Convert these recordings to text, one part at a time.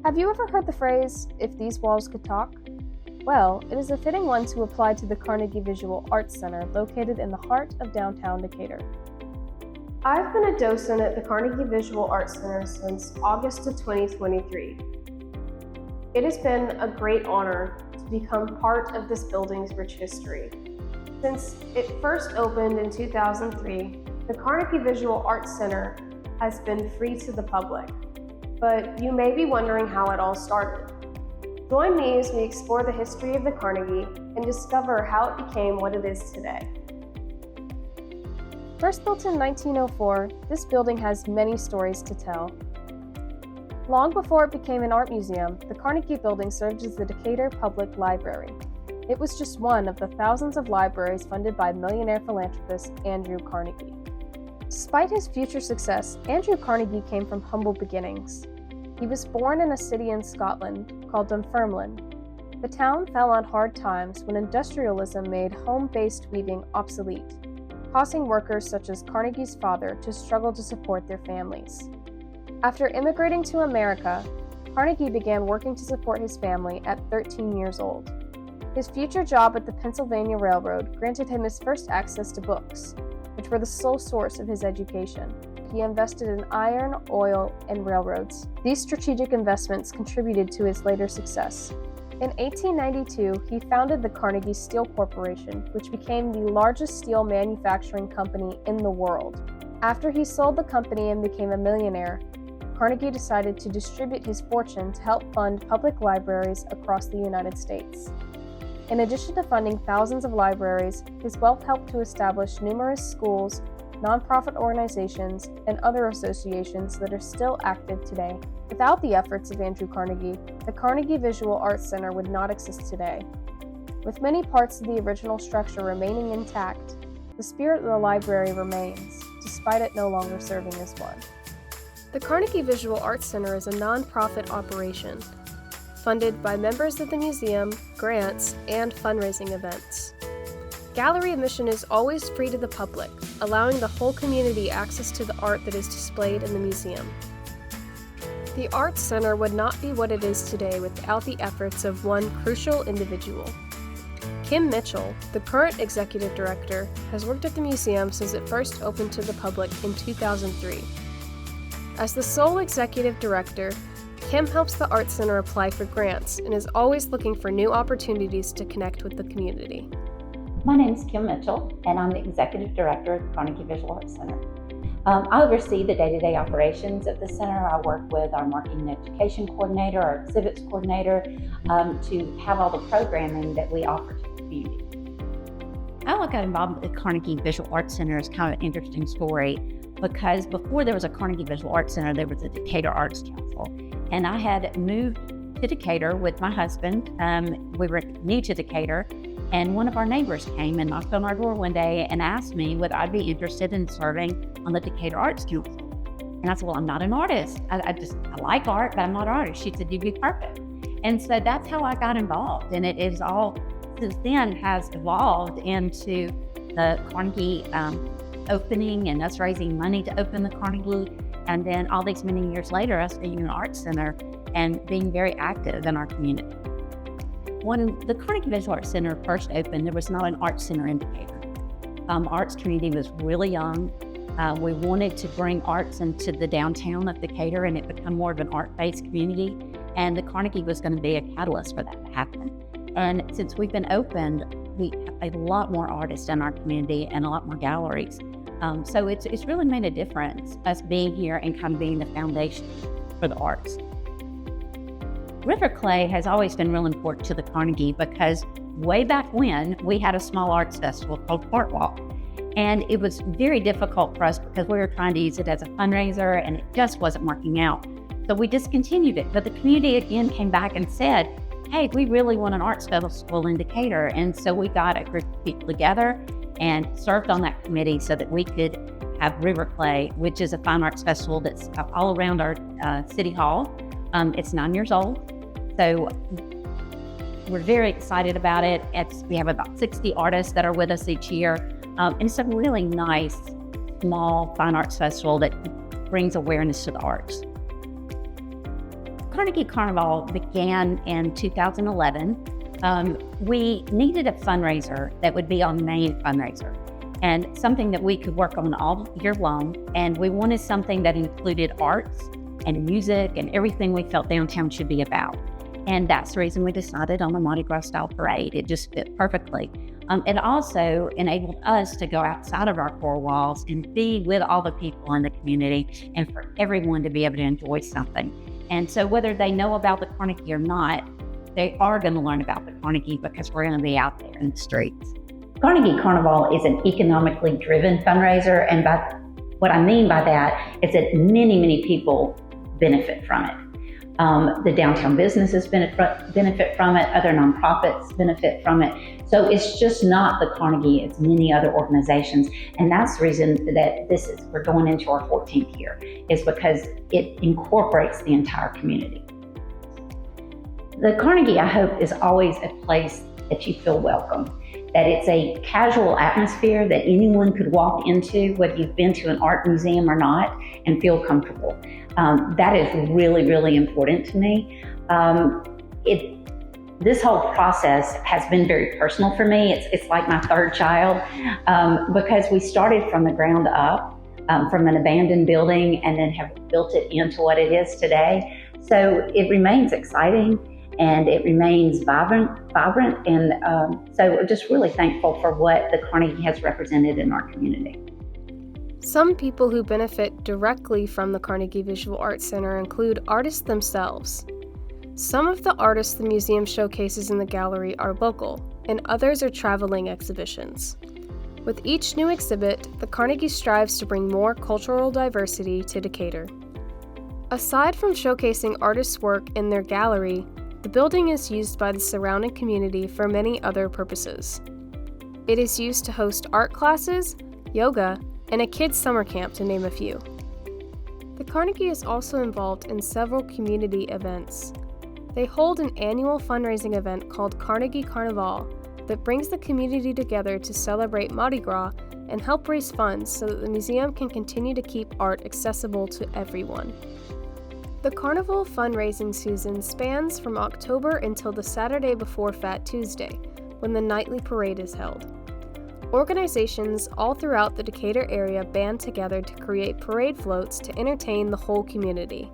Have you ever heard the phrase, "if these walls could talk"? Well, it is a fitting one to apply to the Carnegie Visual Arts Center located in the heart of downtown Decatur. I've been a docent at the Carnegie Visual Arts Center since August of 2023. It has been a great honor to become part of this building's rich history. Since it first opened in 2003, the Carnegie Visual Arts Center has been free to the public. But you may be wondering how it all started. Join me as we explore the history of the Carnegie and discover how it became what it is today. First built in 1904, this building has many stories to tell. Long before it became an art museum, the Carnegie Building served as the Decatur Public Library. It was just one of the thousands of libraries funded by millionaire philanthropist Andrew Carnegie. Despite his future success, Andrew Carnegie came from humble beginnings. He was born in a city in Scotland called Dunfermline. The town fell on hard times when industrialism made home-based weaving obsolete, causing workers such as Carnegie's father to struggle to support their families. After immigrating to America, Carnegie began working to support his family at 13 years old. His future job at the Pennsylvania Railroad granted him his first access to books, which were the sole source of his education. He invested in iron, oil, and railroads. These strategic investments contributed to his later success. In 1892, he founded the Carnegie Steel Corporation, which became the largest steel manufacturing company in the world. After he sold the company and became a millionaire, Carnegie decided to distribute his fortune to help fund public libraries across the United States. In addition to funding thousands of libraries, his wealth helped to establish numerous schools, nonprofit organizations, and other associations that are still active today. Without the efforts of Andrew Carnegie, the Carnegie Visual Arts Center would not exist today. With many parts of the original structure remaining intact, the spirit of the library remains, despite it no longer serving as one. The Carnegie Visual Arts Center is a nonprofit operation, funded by members of the museum, grants, and fundraising events. Gallery admission is always free to the public, allowing the whole community access to the art that is displayed in the museum. The Arts Center would not be what it is today without the efforts of one crucial individual. Kim Mitchell, the current executive director, has worked at the museum since it first opened to the public in 2003. As the sole executive director, Kim helps the Arts Center apply for grants and is always looking for new opportunities to connect with the community. My name is Kim Mitchell, and I'm the Executive Director at the Carnegie Visual Arts Center. I oversee the day-to-day operations of the center. I work with our Marketing and Education Coordinator, our Exhibits Coordinator, to have all the programming that we offer to the community. How I got involved with the Carnegie Visual Arts Center is kind of an interesting story, because before there was a Carnegie Visual Arts Center, there was a Decatur Arts Council. And I had moved to Decatur with my husband. We were new to Decatur. And one of our neighbors came and knocked on our door one day and asked me would I be interested in serving on the Decatur Arts Council. And I said, well, I'm not an artist. I like art, but I'm not an artist. She said, you'd be perfect. And so that's how I got involved. And it is all, since then, has evolved into the Carnegie opening and us raising money to open the Carnegie. And then all these many years later, us being an arts center and being very active in our community. When the Carnegie Visual Arts Center first opened, there was not an arts center in Decatur. Arts community was really young. We wanted to bring arts into the downtown of Decatur and it become more of an art-based community. And the Carnegie was going to be a catalyst for that to happen. And since we've been opened, we have a lot more artists in our community and a lot more galleries. So it's really made a difference, us being here and kind of being the foundation for the arts. River clay has always been real important to the Carnegie because way back when we had a small arts festival called Art Walk. And it was very difficult for us because we were trying to use it as a fundraiser and it just wasn't working out. So we discontinued it. But the community again came back and said, hey, we really want an arts festival in Decatur. And so we got a group of people together and served on that committee so that we could have River Clay, which is a fine arts festival that's all around our city hall. It's 9 years old. So we're very excited about it. We have about 60 artists that are with us each year. And it's a really nice, small fine arts festival that brings awareness to the arts. Carnegie Carnival began in 2011. We needed a fundraiser that would be our main fundraiser and something that we could work on all year long. And we wanted something that included arts and music and everything we felt downtown should be about. And that's the reason we decided on the Mardi Gras style parade. It just fit perfectly. It also enabled us to go outside of our four walls and be with all the people in the community and for everyone to be able to enjoy something. And so whether they know about the Carnegie or not, they are going to learn about the Carnegie because we're going to be out there in the streets. Carnegie Carnival is an economically driven fundraiser, and what I mean by that is that many people benefit from it. The downtown businesses benefit from it, other nonprofits benefit from it. So it's just not the Carnegie, it's many other organizations. And that's the reason that we're going into our 14th year, is because it incorporates the entire community. The Carnegie, I hope, is always a place that you feel welcome, that it's a casual atmosphere that anyone could walk into, whether you've been to an art museum or not, and feel comfortable. That is really important to me. This whole process has been very personal for me. It's like my third child, because we started from the ground up, from an abandoned building, and then have built it into what it is today. So it remains exciting and it remains vibrant, and so we're just really thankful for what the Carnegie has represented in our community. Some people who benefit directly from the Carnegie Visual Arts Center include artists themselves. Some of the artists the museum showcases in the gallery are local, and others are traveling exhibitions. With each new exhibit, the Carnegie strives to bring more cultural diversity to Decatur. Aside from showcasing artists' work in their gallery, the building is used by the surrounding community for many other purposes. It is used to host art classes, yoga, and a kids' summer camp, to name a few. The Carnegie is also involved in several community events. They hold an annual fundraising event called Carnegie Carnival that brings the community together to celebrate Mardi Gras and help raise funds so that the museum can continue to keep art accessible to everyone. The Carnival fundraising season spans from October until the Saturday before Fat Tuesday, when the nightly parade is held. Organizations all throughout the Decatur area band together to create parade floats to entertain the whole community.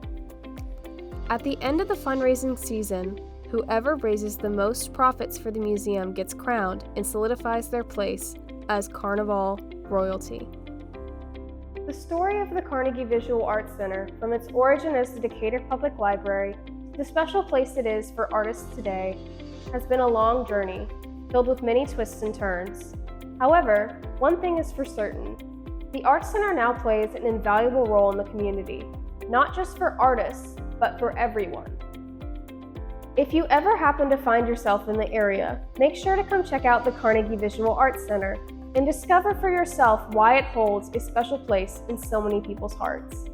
At the end of the fundraising season, whoever raises the most profits for the museum gets crowned and solidifies their place as Carnival royalty. The story of the Carnegie Visual Arts Center, from its origin as the Decatur Public Library to the special place it is for artists today, has been a long journey, filled with many twists and turns. However, one thing is for certain. The Arts Center now plays an invaluable role in the community, not just for artists, but for everyone. If you ever happen to find yourself in the area, make sure to come check out the Carnegie Visual Arts Center and discover for yourself why it holds a special place in so many people's hearts.